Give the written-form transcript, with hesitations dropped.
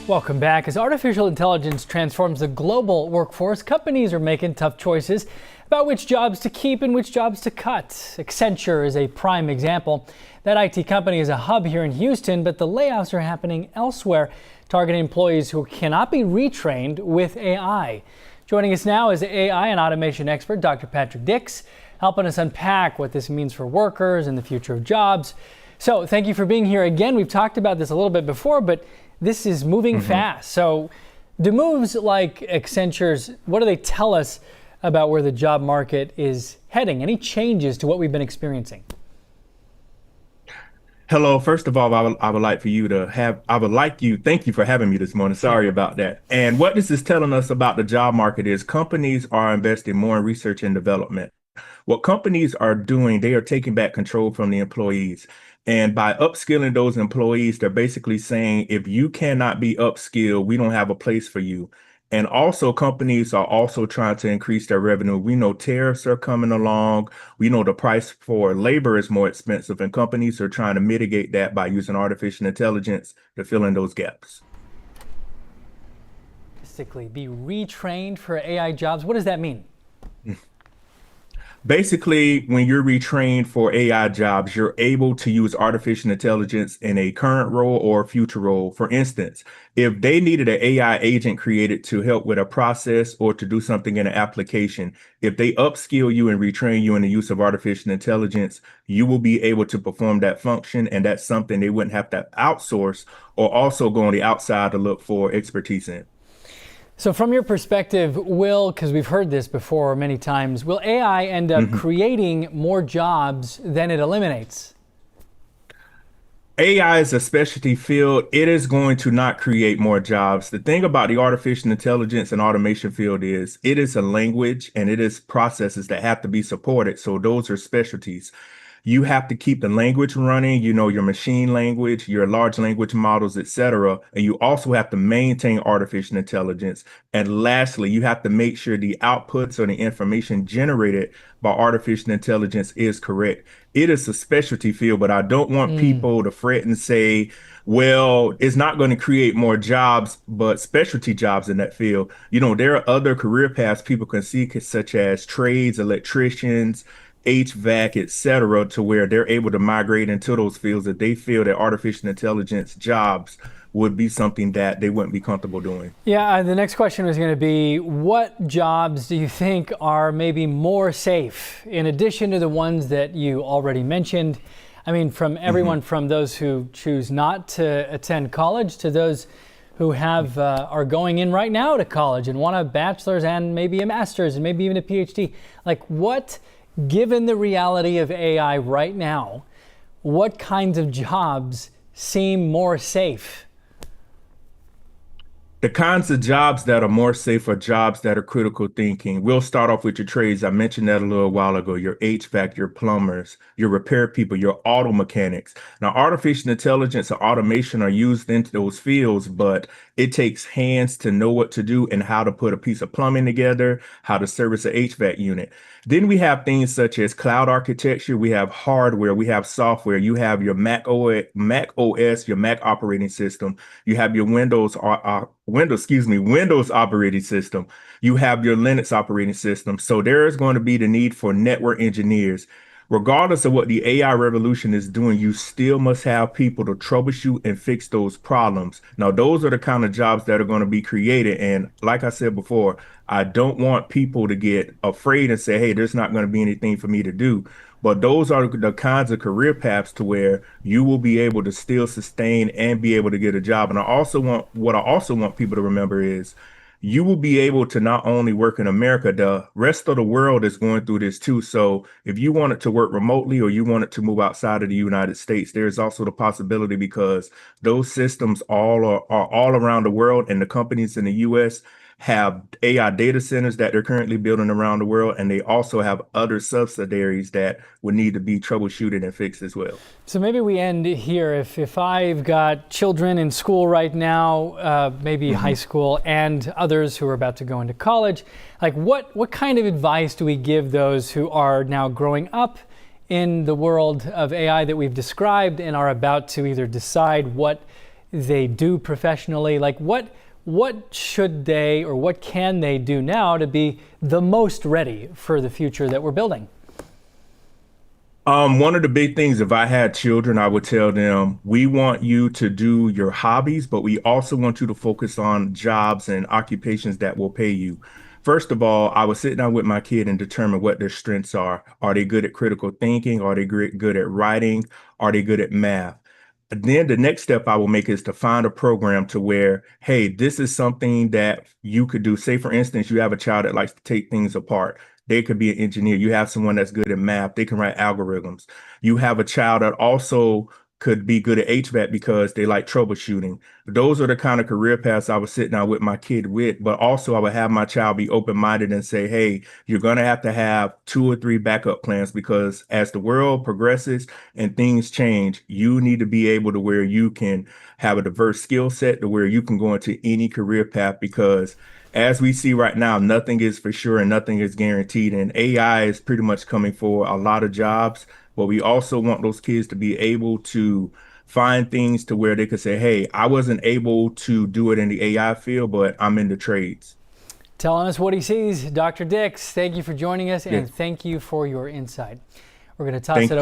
Welcome back. As artificial intelligence transforms the global workforce, companies are making tough choices about which jobs to keep and which jobs to cut. Accenture is a prime example. That IT company is a hub here in Houston, but the layoffs are happening elsewhere, targeting employees who cannot be retrained with AI. Joining us now is AI and automation expert Dr. Patrick Dix, helping us unpack what this means for workers and the future of jobs. So thank you for being here again. We've talked about this a little bit before, but this is moving fast. So do moves like Accenture's, what do they tell us about where the job market is heading? Any changes to what we've been experiencing? Hello. First of all, I would like thank you for having me this morning. Sorry about that. And what this is telling us about the job market is companies are investing more in research and development. What companies are doing, they are taking back control from the employees. And by upskilling those employees, they're basically saying, if you cannot be upskilled, we don't have a place for you. And also companies are also trying to increase their revenue. We know tariffs are coming along. We know the price for labor is more expensive, and companies are trying to mitigate that by using artificial intelligence to fill in those gaps. Basically, be retrained for AI jobs. What does that mean? Basically, when you're retrained for AI jobs, you're able to use artificial intelligence in a current role or future role. For instance, if they needed an AI agent created to help with a process or to do something in an application, if they upskill you and retrain you in the use of artificial intelligence, you will be able to perform that function. And that's something they wouldn't have to outsource or also go on the outside to look for expertise in. So from your perspective, because we've heard this before many times, will AI end up creating more jobs than it eliminates? AI is a specialty field. It is going to not create more jobs. The thing about the artificial intelligence and automation field is it is a language and it is processes that have to be supported. So those are specialties. You have to keep the language running, your machine language, your large language models, etc. And you also have to maintain artificial intelligence. And lastly, you have to make sure the outputs or the information generated by artificial intelligence is correct. It is a specialty field, but I don't want people to fret and say, well, it's not going to create more jobs, but specialty jobs in that field. There are other career paths people can see, such as trades, electricians, HVAC, et cetera, to where they're able to migrate into those fields if they feel that artificial intelligence jobs would be something that they wouldn't be comfortable doing. Yeah, the next question was going to be, what jobs do you think are maybe more safe in addition to the ones that you already mentioned? I mean, from everyone from those who choose not to attend college to those who are going in right now to college and want a bachelor's and maybe a master's and maybe even a PhD. Given the reality of AI right now, what kinds of jobs seem more safe? The kinds of jobs that are more safe are jobs that are critical thinking. We'll start off with your trades. I mentioned that a little while ago, your HVAC, your plumbers, your repair people, your auto mechanics. Now, artificial intelligence or automation are used into those fields, but it takes hands to know what to do and how to put a piece of plumbing together, how to service an HVAC unit. Then we have things such as cloud architecture. We have hardware. We have software. You have your Mac OS, your Mac operating system. You have your Windows operating system. You have your Linux operating system. So there is going to be the need for network engineers. Regardless of what the AI revolution is doing, you still must have people to troubleshoot and fix those problems. Now, those are the kind of jobs that are going to be created. And like I said before, I don't want people to get afraid and say, hey, there's not going to be anything for me to do. But those are the kinds of career paths to where you will be able to still sustain and be able to get a job. And I also want people to remember is you will be able to not only work in America, the rest of the world is going through this too. So if you want it to work remotely or you want it to move outside of the United States, there's also the possibility because those systems are all around the world, and the companies in the US have AI data centers that they're currently building around the world, and they also have other subsidiaries that would need to be troubleshooted and fixed as well. So maybe we end here. If I've got children in school right now, maybe high school, and others who are about to go into college, what kind of advice do we give those who are now growing up in the world of AI that we've described and are about to either decide what they do professionally? Like what should they or what can they do now to be the most ready for the future that we're building? One of the big things, if I had children, I would tell them, we want you to do your hobbies, but we also want you to focus on jobs and occupations that will pay you. First of all, I would sit down with my kid and determine what their strengths are. Are they good at critical thinking? Are they good at writing? Are they good at math? Then the next step I will make is to find a program to where, hey, this is something that you could do. Say, for instance, you have a child that likes to take things apart. They could be an engineer. You have someone that's good at math. They can write algorithms. You have a child that also could be good at HVAC because they like troubleshooting. Those are the kind of career paths I would sit down with my kid with, but also I would have my child be open-minded and say, hey, you're going to have 2 or 3 backup plans because as the world progresses and things change, you need to be able to where you can have a diverse skill set to where you can go into any career path because as we see right now, nothing is for sure and nothing is guaranteed. And AI is pretty much coming for a lot of jobs, but we also want those kids to be able to find things to where they could say, hey, I wasn't able to do it in the AI field, but I'm in the trades. Telling us what he sees, Dr. Dix, thank you for joining us and Yes. thank you for your insight. We're going to toss Thank it over.